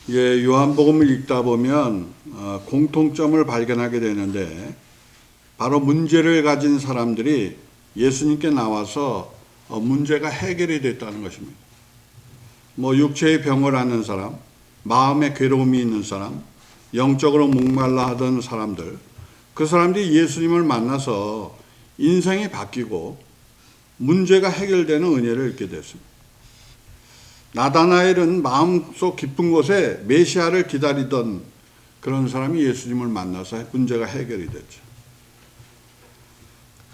예, 요한복음을 읽다 보면 공통점을 발견하게 되는데 바로 문제를 가진 사람들이 예수님께 나와서 문제가 해결이 됐다는 것입니다. 뭐 육체의 병을 앓는 사람, 마음의 괴로움이 있는 사람, 영적으로 목말라 하던 사람들, 그 사람들이 예수님을 만나서 인생이 바뀌고 문제가 해결되는 은혜를 얻게 됐습니다. 나다나엘은 마음속 깊은 곳에 메시아를 기다리던 그런 사람이 예수님을 만나서 문제가 해결이 됐죠.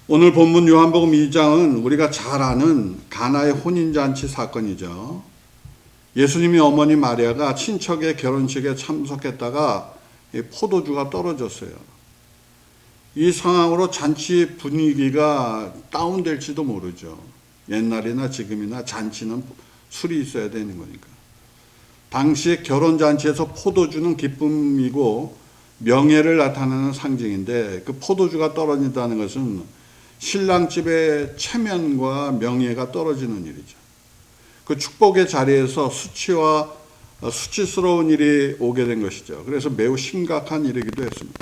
오늘 본문 요한복음 2장은 우리가 잘 아는 가나의 혼인잔치 사건이죠. 예수님의 어머니 마리아가 친척의 결혼식에 참석했다가 포도주가 떨어졌어요. 이 상황으로 잔치 분위기가 다운될지도 모르죠. 옛날이나 지금이나 잔치는 술이 있어야 되는 거니까. 당시 결혼잔치에서 포도주는 기쁨이고 명예를 나타내는 상징인데 그 포도주가 떨어진다는 것은 신랑 집의 체면과 명예가 떨어지는 일이죠. 그 축복의 자리에서 수치스러운 일이 오게 된 것이죠. 그래서 매우 심각한 일이기도 했습니다.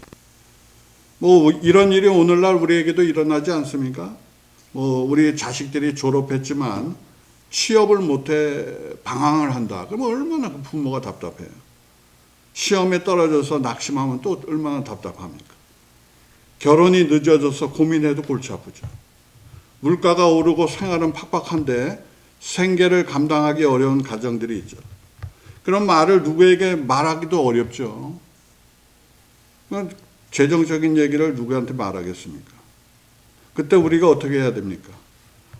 뭐 이런 일이 오늘날 우리에게도 일어나지 않습니까? 뭐 우리 자식들이 졸업했지만 취업을 못해 방황을 한다. 그러면 얼마나 그 부모가 답답해요. 시험에 떨어져서 낙심하면 또 얼마나 답답합니까? 결혼이 늦어져서 고민해도 골치 아프죠. 물가가 오르고 생활은 팍팍한데 생계를 감당하기 어려운 가정들이 있죠. 그런 말을 누구에게 말하기도 어렵죠. 재정적인 얘기를 누구한테 말하겠습니까? 그때 우리가 어떻게 해야 됩니까?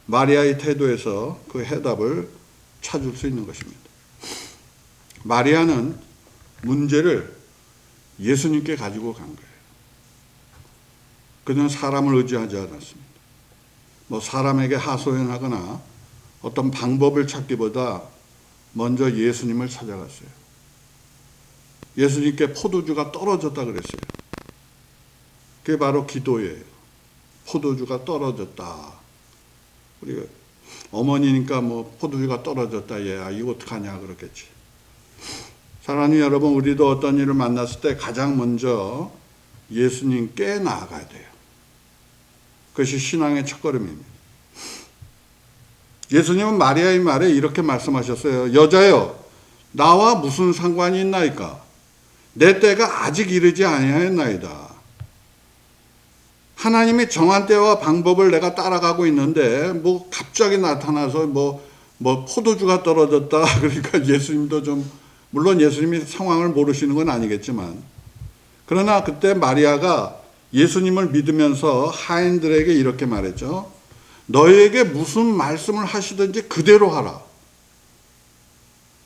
마리아의 태도에서 그 해답을 찾을 수 있는 것입니다. 마리아는 문제를 예수님께 가지고 간 거예요. 그는 사람을 의지하지 않았습니다. 뭐 사람에게 하소연하거나 어떤 방법을 찾기보다 먼저 예수님을 찾아갔어요. 예수님께 포도주가 떨어졌다 그랬어요. 그게 바로 기도예요. 포도주가 떨어졌다. 우리가 어머니니까 뭐 포도주가 떨어졌다. 얘 이거 어떡하냐 그렇겠지. 사랑하는 여러분, 우리도 어떤 일을 만났을 때 가장 먼저 예수님께 나아가야 돼요. 그것이 신앙의 첫걸음입니다. 예수님은 마리아의 말에 이렇게 말씀하셨어요. 여자여, 나와 무슨 상관이 있나이까? 내 때가 아직 이르지 아니하였나이다. 하나님이 정한 때와 방법을 내가 따라가고 있는데 뭐 갑자기 나타나서 뭐 포도주가 떨어졌다. 그러니까 예수님도 좀, 물론 예수님이 상황을 모르시는 건 아니겠지만, 그러나 그때 마리아가 예수님을 믿으면서 하인들에게 이렇게 말했죠. 너희에게 무슨 말씀을 하시든지 그대로 하라.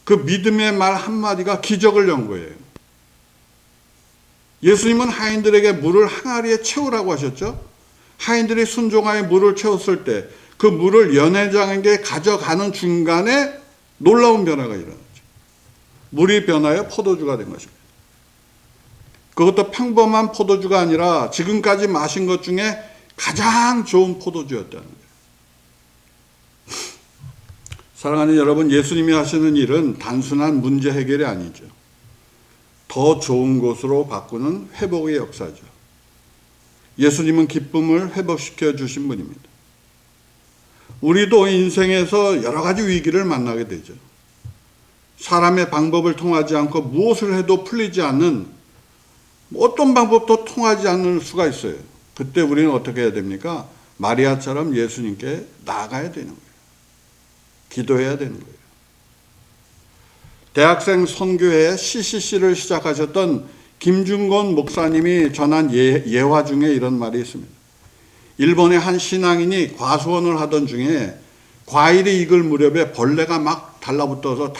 그 믿음의 말 한마디가 기적을 연 거예요. 예수님은 하인들에게 물을 항아리에 채우라고 하셨죠. 하인들이 순종하여 물을 채웠을 때 그 물을 연회장에게 가져가는 중간에 놀라운 변화가 일어났죠. 물이 변하여 포도주가 된 것입니다. 그것도 평범한 포도주가 아니라 지금까지 마신 것 중에 가장 좋은 포도주였다는 거예요. 사랑하는 여러분, 예수님이 하시는 일은 단순한 문제 해결이 아니죠. 더 좋은 곳으로 바꾸는 회복의 역사죠. 예수님은 기쁨을 회복시켜 주신 분입니다. 우리도 인생에서 여러 가지 위기를 만나게 되죠. 사람의 방법을 통하지 않고 무엇을 해도 풀리지 않는, 어떤 방법도 통하지 않을 수가 있어요. 그때 우리는 어떻게 해야 됩니까? 마리아처럼 예수님께 나아가야 되는 거예요. 기도해야 되는 거예요. 대학생 선교회 CCC를 시작하셨던 김중건 목사님이 전한 예화 중에 이런 말이 있습니다. 일본의 한 신앙인이 과수원을 하던 중에 과일이 익을 무렵에 벌레가 막 달라붙어서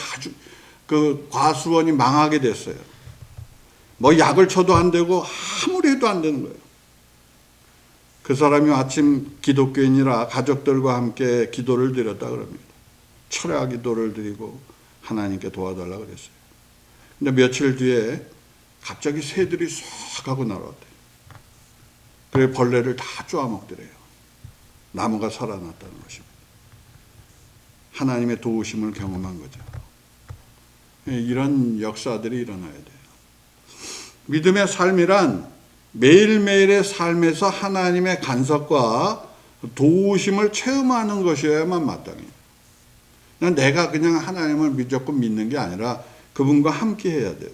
그 과수원이 망하게 됐어요. 뭐 약을 쳐도 안 되고 아무리 해도 안 되는 거예요. 그 사람이 마침 기독교인이라 가족들과 함께 기도를 드렸다 그럽니다. 철야 기도를 드리고 하나님께 도와달라고 그랬어요. 근데 며칠 뒤에 갑자기 새들이 싹 하고 날아왔대요. 그래 벌레를 다 쪼아먹더래요. 나무가 살아났다는 것입니다. 하나님의 도우심을 경험한 거죠. 이런 역사들이 일어나야 돼요. 믿음의 삶이란 매일매일의 삶에서 하나님의 간섭과 도우심을 체험하는 것이어야만 마땅해요. 내가 그냥 하나님을 무조건 믿는 게 아니라 그분과 함께 해야 돼요.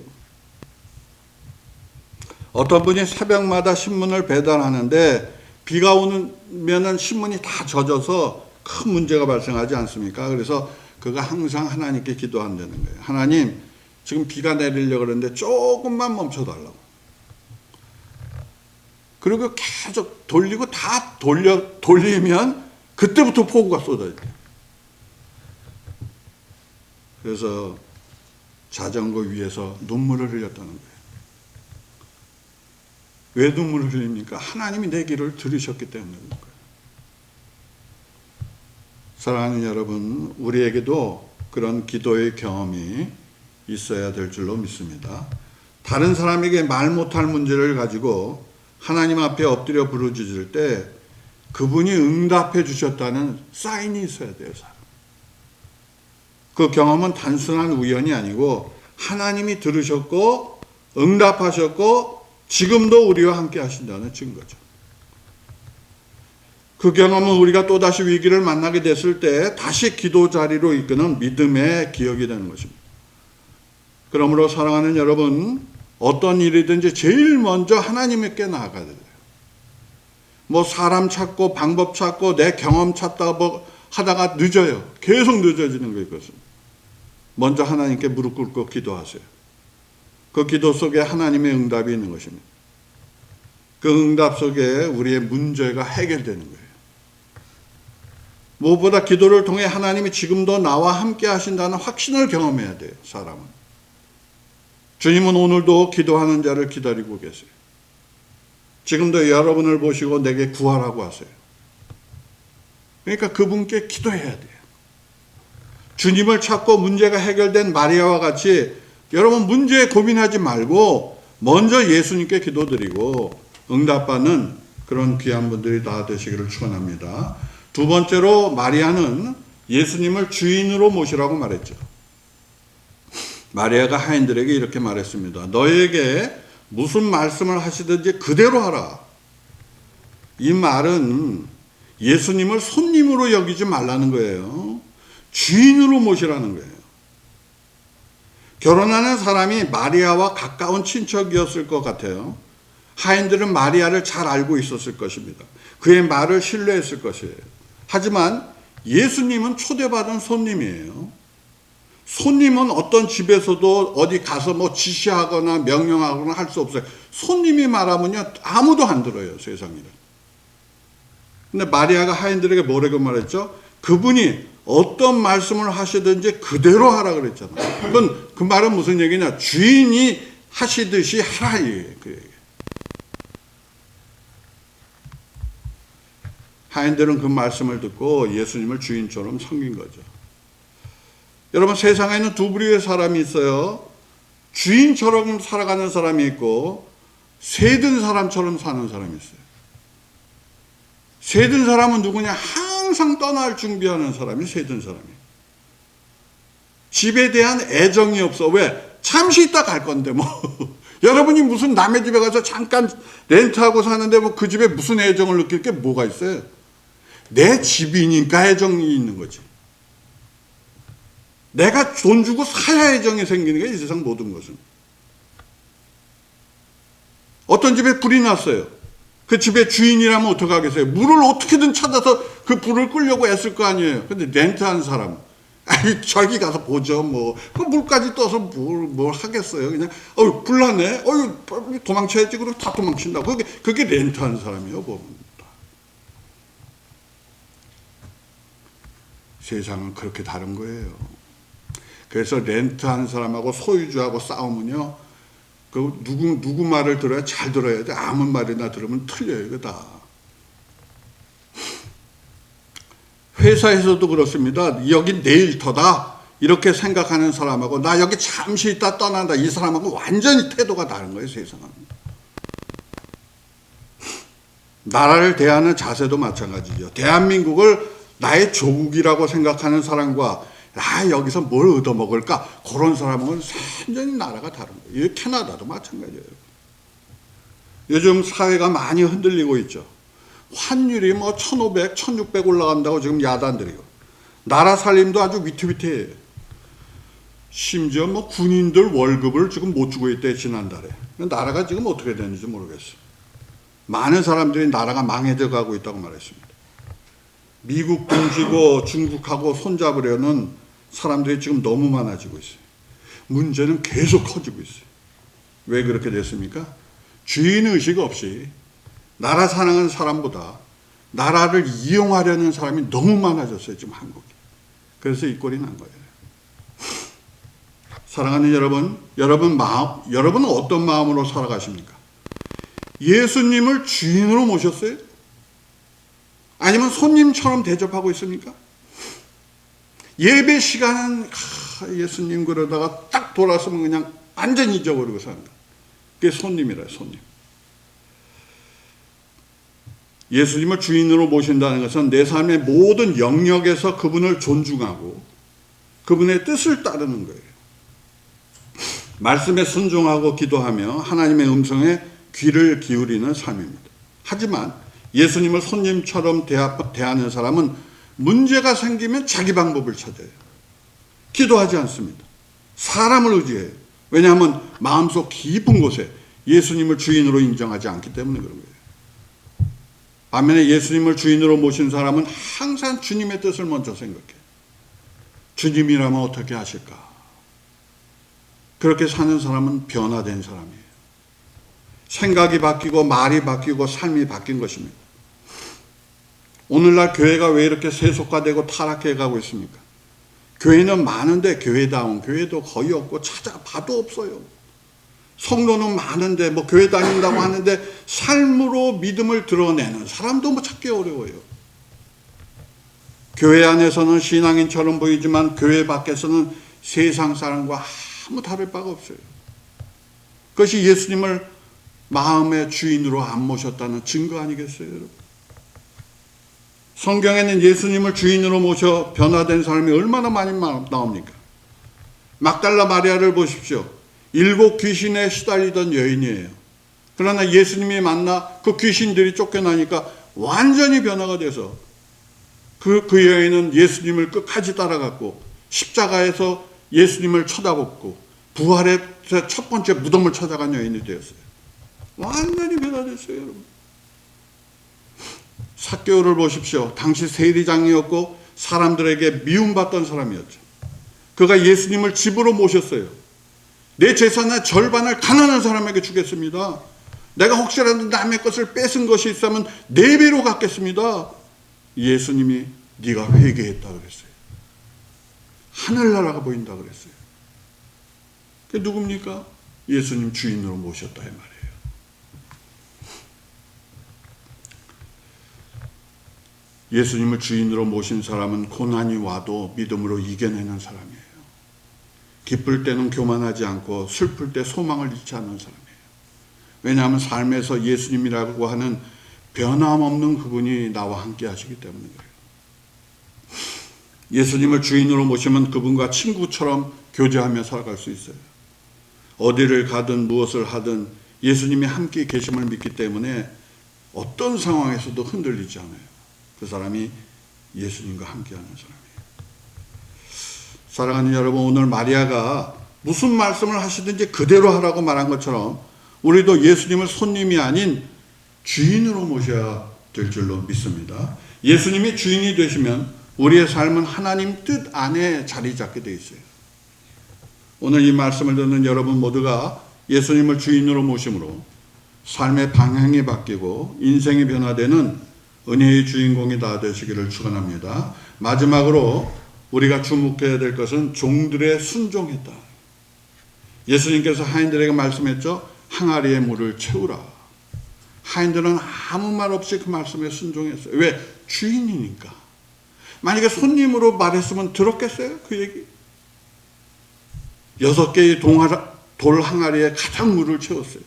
어떤 분이 새벽마다 신문을 배달하는데 비가 오면은 신문이 다 젖어서 큰 문제가 발생하지 않습니까? 그래서 그가 항상 하나님께 기도한다는 거예요. 하나님, 지금 비가 내리려고 그러는데 조금만 멈춰달라고. 그리고 계속 돌리고 다 돌리면 그때부터 폭우가 쏟아져요. 그래서 자전거 위에서 눈물을 흘렸다는 거예요. 왜 눈물을 흘립니까? 하나님이 내 기도를 들으셨기 때문인 거예요. 사랑하는 여러분, 우리에게도 그런 기도의 경험이 있어야 될 줄로 믿습니다. 다른 사람에게 말 못할 문제를 가지고 하나님 앞에 엎드려 부르짖을 때 그분이 응답해 주셨다는 사인이 있어야 돼요. 사람. 그 경험은 단순한 우연이 아니고 하나님이 들으셨고 응답하셨고 지금도 우리와 함께 하신다는 증거죠. 그 경험은 우리가 또다시 위기를 만나게 됐을 때 다시 기도 자리로 이끄는 믿음의 기억이 되는 것입니다. 그러므로 사랑하는 여러분, 어떤 일이든지 제일 먼저 하나님께 나아가야 돼요. 뭐 사람 찾고 방법 찾고 내 경험 찾다 하다가 늦어요. 계속 늦어지는 거예요. 그것은. 먼저 하나님께 무릎 꿇고 기도하세요. 그 기도 속에 하나님의 응답이 있는 것입니다. 그 응답 속에 우리의 문제가 해결되는 거예요. 무엇보다 기도를 통해 하나님이 지금도 나와 함께 하신다는 확신을 경험해야 돼요. 사람은. 주님은 오늘도 기도하는 자를 기다리고 계세요. 지금도 여러분을 보시고 내게 구하라고 하세요. 그러니까 그분께 기도해야 돼요. 주님을 찾고 문제가 해결된 마리아와 같이 여러분 문제에 고민하지 말고 먼저 예수님께 기도드리고 응답받는 그런 귀한 분들이 다 되시기를 축원합니다. 두 번째로 마리아는 예수님을 주인으로 모시라고 말했죠. 마리아가 하인들에게 이렇게 말했습니다. 너에게 무슨 말씀을 하시든지 그대로 하라. 이 말은 예수님을 손님으로 여기지 말라는 거예요. 주인으로 모시라는 거예요. 결혼하는 사람이 마리아와 가까운 친척이었을 것 같아요. 하인들은 마리아를 잘 알고 있었을 것입니다. 그의 말을 신뢰했을 것이에요. 하지만 예수님은 초대받은 손님이에요. 손님은 어떤 집에서도 어디 가서 뭐 지시하거나 명령하거나 할 수 없어요. 손님이 말하면요 아무도 안 들어요, 세상에는. 근데 마리아가 하인들에게 뭐라고 말했죠? 그분이 어떤 말씀을 하시든지 그대로 하라 그랬잖아요. 그 말은 무슨 얘기냐? 주인이 하시듯이 하라 이거예요. 그 얘기. 하인들은 그 말씀을 듣고 예수님을 주인처럼 섬긴 거죠. 여러분, 세상에는 두 부류의 사람이 있어요. 주인처럼 살아가는 사람이 있고 세든 사람처럼 사는 사람이 있어요. 세든 사람은 누구냐? 항상 떠날 준비하는 사람이 세든 사람이에요. 집에 대한 애정이 없어. 왜? 잠시 있다 갈 건데 뭐. 여러분이 무슨 남의 집에 가서 잠깐 렌트하고 사는데 뭐 그 집에 무슨 애정을 느낄 게 뭐가 있어요? 내 집이니까 애정이 있는 거지. 내가 돈 주고 사야 애정이 생기는 게 이 세상 모든 것은. 어떤 집에 불이 났어요. 그 집의 주인이라면 어떡하겠어요? 물을 어떻게든 찾아서 그 불을 끌려고 애쓸 거 아니에요. 근데 렌트하는 사람, 아니 저기 가서 보죠 뭐. 그 물까지 떠서 뭘 하겠어요. 그냥 불나네. 도망쳐야지. 그러고 다 도망친다고. 그게 렌트하는 사람이에요. 보면. 세상은 그렇게 다른 거예요. 그래서 렌트하는 사람하고 소유주하고 싸우면요, 그 누구 말을 들어야 잘 들어야 돼. 아무 말이나 들으면 틀려요, 이거 다. 회사에서도 그렇습니다. 여기 내 일터다 이렇게 생각하는 사람하고 나 여기 잠시 있다 떠난다 이 사람하고 완전히 태도가 다른 거예요, 세상은. 나라를 대하는 자세도 마찬가지죠. 대한민국을 나의 조국이라고 생각하는 사람과 여기서 뭘 얻어먹을까? 그런 사람은 완전히 나라가 다른 거예요. 이 캐나다도 마찬가지예요. 요즘 사회가 많이 흔들리고 있죠. 환율이 뭐 1500, 1600 올라간다고 지금 야단들이고, 나라 살림도 아주 위태위태해요. 심지어 뭐 군인들 월급을 지금 못 주고 있대, 지난달에. 나라가 지금 어떻게 되는지 모르겠어요. 많은 사람들이 나라가 망해져 가고 있다고 말했습니다. 미국 굶주고 중국하고 손잡으려는 사람들이 지금 너무 많아지고 있어요. 문제는 계속 커지고 있어요. 왜 그렇게 됐습니까? 주인의식 없이 나라 사랑하는 사람보다 나라를 이용하려는 사람이 너무 많아졌어요, 지금 한국이. 그래서 이 꼴이 난 거예요. 사랑하는 여러분, 여러분은 어떤 마음으로 살아가십니까? 예수님을 주인으로 모셨어요? 아니면 손님처럼 대접하고 있습니까? 예배 시간은 예수님 그러다가 딱 돌아서면 그냥 완전히 잊어버리고 산다. 그게 손님이라, 손님. 예수님을 주인으로 모신다는 것은 내 삶의 모든 영역에서 그분을 존중하고 그분의 뜻을 따르는 거예요. 말씀에 순종하고 기도하며 하나님의 음성에 귀를 기울이는 삶입니다. 하지만 예수님을 손님처럼 대하는 사람은 문제가 생기면 자기 방법을 찾아요. 기도하지 않습니다. 사람을 의지해요. 왜냐하면 마음속 깊은 곳에 예수님을 주인으로 인정하지 않기 때문에 그런 거예요. 반면에 예수님을 주인으로 모신 사람은 항상 주님의 뜻을 먼저 생각해요. 주님이라면 어떻게 하실까? 그렇게 사는 사람은 변화된 사람이에요. 생각이 바뀌고 말이 바뀌고 삶이 바뀐 것입니다. 오늘날 교회가 왜 이렇게 세속화되고 타락해 가고 있습니까? 교회는 많은데 교회다운 교회도 거의 없고 찾아봐도 없어요. 성도는 많은데 뭐 교회 다닌다고 하는데 삶으로 믿음을 드러내는 사람도 뭐 찾기 어려워요. 교회 안에서는 신앙인처럼 보이지만 교회 밖에서는 세상 사람과 아무 다를 바가 없어요. 그것이 예수님을 마음의 주인으로 안 모셨다는 증거 아니겠어요, 여러분? 성경에는 예수님을 주인으로 모셔 변화된 사람이 얼마나 많이 나옵니까? 막달라 마리아를 보십시오. 7 귀신에 시달리던 여인이에요. 그러나 예수님이 만나 그 귀신들이 쫓겨나니까 완전히 변화가 돼서 그 여인은 예수님을 끝까지 따라갔고 십자가에서 예수님을 쳐다보고 부활의 첫 번째 무덤을 찾아간 여인이 되었어요. 완전히 변화됐어요, 여러분. 삭개오를 보십시오. 당시 세리장이었고 사람들에게 미움받던 사람이었죠. 그가 예수님을 집으로 모셨어요. 내 재산의 절반을 가난한 사람에게 주겠습니다. 내가 혹시라도 남의 것을 뺏은 것이 있으면 4배로 갚겠습니다. 예수님이 네가 회개했다 그랬어요. 하늘나라가 보인다 그랬어요. 그게 누굽니까? 예수님 주인으로 모셨다 이 말이에요. 예수님을 주인으로 모신 사람은 고난이 와도 믿음으로 이겨내는 사람이에요. 기쁠 때는 교만하지 않고 슬플 때 소망을 잃지 않는 사람이에요. 왜냐하면 삶에서 예수님이라고 하는 변함없는 그분이 나와 함께 하시기 때문에 그래요. 예수님을 주인으로 모시면 그분과 친구처럼 교제하며 살아갈 수 있어요. 어디를 가든 무엇을 하든 예수님이 함께 계심을 믿기 때문에 어떤 상황에서도 흔들리지 않아요. 그 사람이 예수님과 함께하는 사람이에요. 사랑하는 여러분, 오늘 마리아가 무슨 말씀을 하시든지 그대로 하라고 말한 것처럼 우리도 예수님을 손님이 아닌 주인으로 모셔야 될 줄로 믿습니다. 예수님이 주인이 되시면 우리의 삶은 하나님 뜻 안에 자리 잡게 되어 있어요. 오늘 이 말씀을 듣는 여러분 모두가 예수님을 주인으로 모심으로 삶의 방향이 바뀌고 인생이 변화되는 은혜의 주인공이 다 되시기를 축원합니다. 마지막으로 우리가 주목해야 될 것은 종들의 순종했다. 예수님께서 하인들에게 말씀했죠. 항아리에 물을 채우라. 하인들은 아무 말 없이 그 말씀에 순종했어요. 왜? 주인이니까. 만약에 손님으로 말했으면 들었겠어요? 그 얘기? 6개의 돌 항아리에 가장 물을 채웠어요.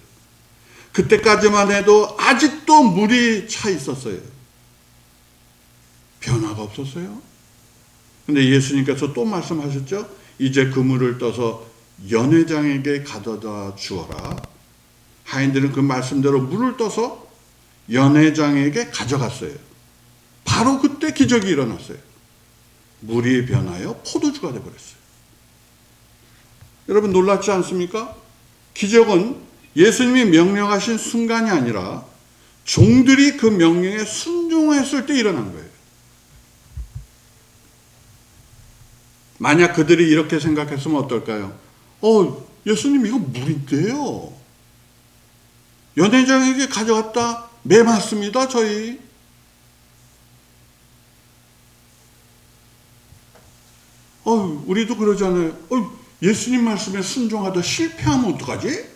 그때까지만 해도 아직도 물이 차 있었어요. 변화가 없었어요. 근데 예수님께서 또 말씀하셨죠. 이제 그물을 떠서 연회장에게 가져다 주어라. 하인들은 그 말씀대로 물을 떠서 연회장에게 가져갔어요. 바로 그때 기적이 일어났어요. 물이 변하여 포도주가 되어버렸어요. 여러분 놀랍지 않습니까? 기적은 예수님이 명령하신 순간이 아니라 종들이 그 명령에 순종했을 때 일어난 거예요. 만약 그들이 이렇게 생각했으면 어떨까요? 예수님 이거 물인데요. 연회장에게 가져갔다. 매 맞습니다 저희. 우리도 그러잖아요. 예수님 말씀에 순종하다 실패하면 어떡하지?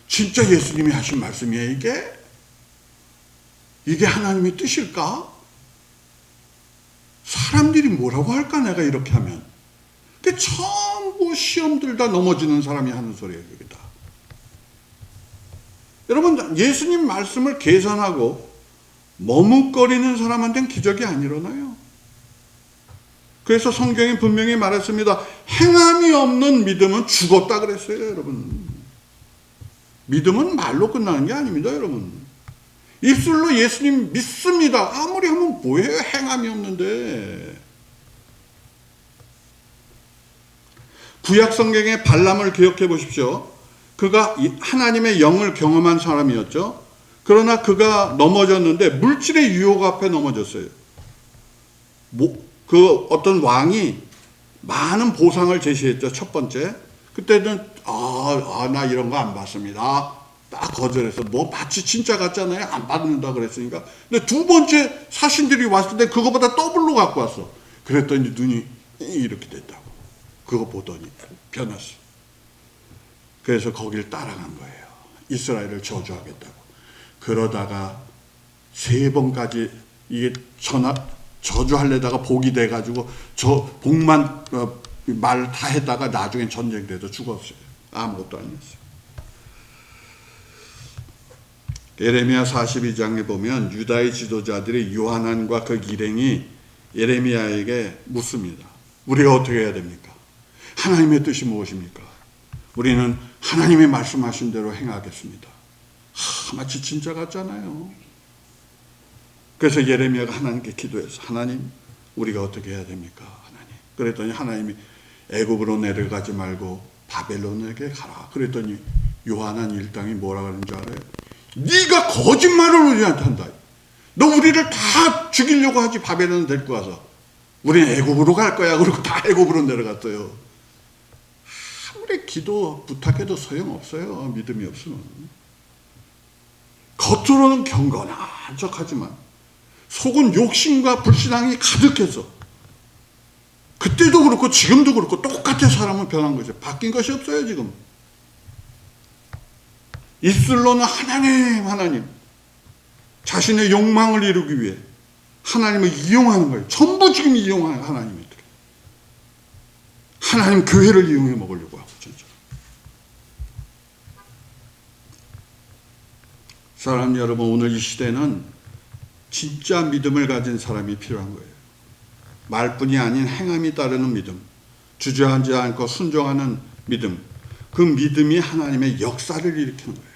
진짜 예수님이 하신 말씀이에요 이게? 이게 하나님의 뜻일까? 사람들이 뭐라고 할까 내가 이렇게 하면? 그 전부 시험 들다 넘어지는 사람이 하는 소리예요 여기다. 여러분 예수님 말씀을 계산하고 머뭇거리는 사람한테는 기적이 안 일어나요. 그래서 성경이 분명히 말했습니다. 행함이 없는 믿음은 죽었다 그랬어요 여러분. 믿음은 말로 끝나는 게 아닙니다 여러분. 입술로 예수님 믿습니다 아무리 하면 뭐예요? 행함이 없는데. 구약 성경의 발람을 기억해 보십시오. 그가 하나님의 영을 경험한 사람이었죠. 그러나 그가 넘어졌는데 물질의 유혹 앞에 넘어졌어요. 그 어떤 왕이 많은 보상을 제시했죠. 첫 번째. 그때는 나 이런 거 안 받습니다. 딱 거절해서 마치 진짜 같잖아요. 안 받는다 그랬으니까. 근데 두 번째 사신들이 왔을 때 그거보다 더블로 갖고 왔어. 그랬더니 눈이 이렇게 됐다고. 그거 보더니 변했어. 그래서 거길 따라간 거예요. 이스라엘을 저주하겠다고. 그러다가 3번까지 이게 저주하려다가 복이 돼가지고 저 복만 말 다 했다가 나중에 전쟁돼서 죽었어요. 아무것도 아니었어요. 예레미야 42장에 보면 유다의 지도자들이 요하난과 그 일행이 예레미야에게 묻습니다. 우리가 어떻게 해야 됩니까? 하나님의 뜻이 무엇입니까? 우리는 하나님이 말씀하신 대로 행하겠습니다. 마치 진짜 같잖아요. 그래서 예레미야가 하나님께 기도해서 하나님 우리가 어떻게 해야 됩니까? 하나님. 그랬더니 하나님이 애굽으로 내려가지 말고 바벨론에게 가라. 그랬더니 요하난 일당이 뭐라 그러는 줄 알아요? 네가 거짓말을 우리한테 한다. 너 우리를 다 죽이려고 하지. 바벨론 데리고 와서 우리는 애굽으로 갈 거야. 그리고 다 애굽으로 내려갔어요. 아무리 기도 부탁해도 소용없어요. 믿음이 없으면. 겉으로는 경건한 척하지만 속은 욕심과 불신앙이 가득해서 그때도 그렇고 지금도 그렇고 똑같아. 사람은 변한 거죠. 바뀐 것이 없어요 지금. 입술로는 하나님 자신의 욕망을 이루기 위해 하나님을 이용하는 거예요. 전부 지금 이용하는 하나님이들. 하나님 교회를 이용해 먹으려고 하고 진짜. 사랑하는 여러분, 오늘 이 시대는 진짜 믿음을 가진 사람이 필요한 거예요. 말뿐이 아닌 행함이 따르는 믿음, 주저하지 않고 순종하는 믿음, 그 믿음이 하나님의 역사를 일으키는 거예요.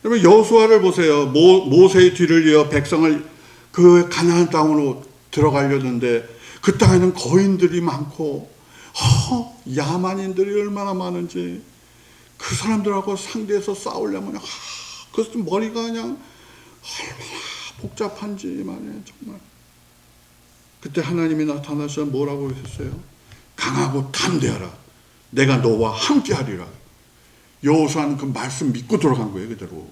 여러분 여호수아를 보세요. 모세의 뒤를 이어 백성을 그 가나안 땅으로 들어가려는데 그 땅에는 거인들이 많고 야만인들이 얼마나 많은지 그 사람들하고 상대해서 싸우려면 그것도 머리가 그냥 얼마나 복잡한지 말이에요. 정말. 그때 하나님이 나타나셔서 뭐라고 하셨어요? 강하고 담대하라. 내가 너와 함께하리라. 여호수아는 그 말씀 믿고 들어간 거예요. 그대로.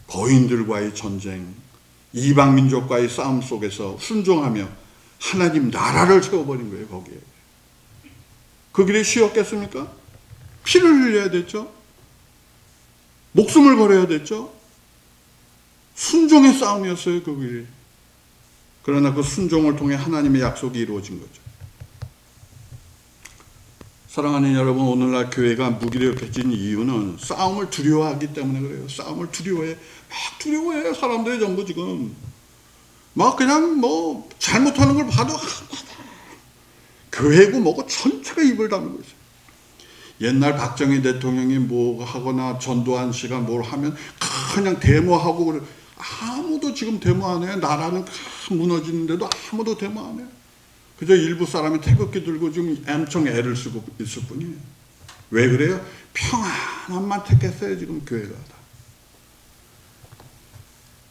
거인들과의 전쟁, 이방 민족과의 싸움 속에서 순종하며 하나님 나라를 세워버린 거예요. 거기에. 그 길이 쉬웠겠습니까? 피를 흘려야 됐죠. 목숨을 걸어야 됐죠. 순종의 싸움이었어요. 그 길이. 그러나 그 순종을 통해 하나님의 약속이 이루어진 거죠. 사랑하는 여러분, 오늘날 교회가 무기력해진 이유는 싸움을 두려워하기 때문에 그래요. 싸움을 두려워해. 막 두려워해. 사람들이 전부 지금. 막 그냥 뭐 잘못하는 걸 봐도 교회고 뭐고 전체가 입을 다물고 있어요. 옛날 박정희 대통령이 뭐 하거나 전두환 씨가 뭘 하면 그냥 데모하고 그래. 아무도 지금 데모 안 해요. 나라는 무너지는데도 아무도 데모 안 해요. 그저 일부 사람이 태극기 들고 지금 엄청 애를 쓰고 있을 뿐이에요. 왜 그래요? 평안함만 택했어요. 지금 교회가 다.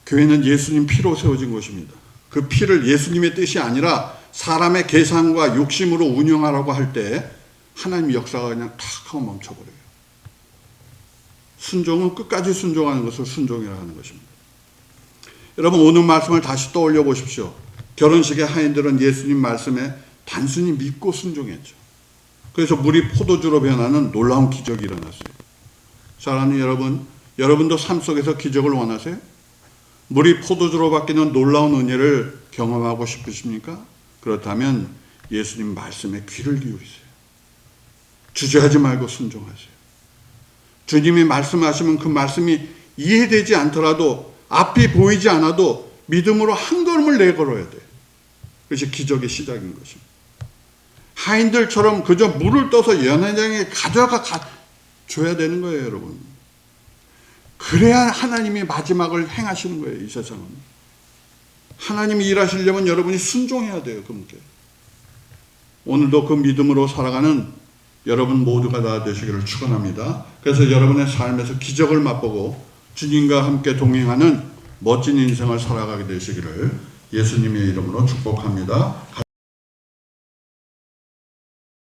교회는 예수님 피로 세워진 것입니다. 그 피를 예수님의 뜻이 아니라 사람의 계산과 욕심으로 운영하라고 할 때 하나님의 역사가 그냥 탁 하고 멈춰버려요. 순종은 끝까지 순종하는 것을 순종이라고 하는 것입니다. 여러분, 오늘 말씀을 다시 떠올려 보십시오. 결혼식의 하인들은 예수님 말씀에 단순히 믿고 순종했죠. 그래서 물이 포도주로 변하는 놀라운 기적이 일어났어요. 사랑하는 여러분, 여러분도 삶 속에서 기적을 원하세요? 물이 포도주로 바뀌는 놀라운 은혜를 경험하고 싶으십니까? 그렇다면 예수님 말씀에 귀를 기울이세요. 주저하지 말고 순종하세요. 주님이 말씀하시면 그 말씀이 이해되지 않더라도, 앞이 보이지 않아도 믿음으로 한 걸음을 내걸어야 돼요. 그것이 기적의 시작인 것입니다. 하인들처럼 그저 물을 떠서 연회장에 가져가 줘야 되는 거예요, 여러분. 그래야 하나님이 마지막을 행하시는 거예요, 이 세상은. 하나님이 일하시려면 여러분이 순종해야 돼요, 그분께. 오늘도 그 믿음으로 살아가는 여러분 모두가 다 되시기를 축원합니다. 그래서 여러분의 삶에서 기적을 맛보고 주님과 함께 동행하는 멋진 인생을 살아가게 되시기를 예수님의 이름으로 축복합니다.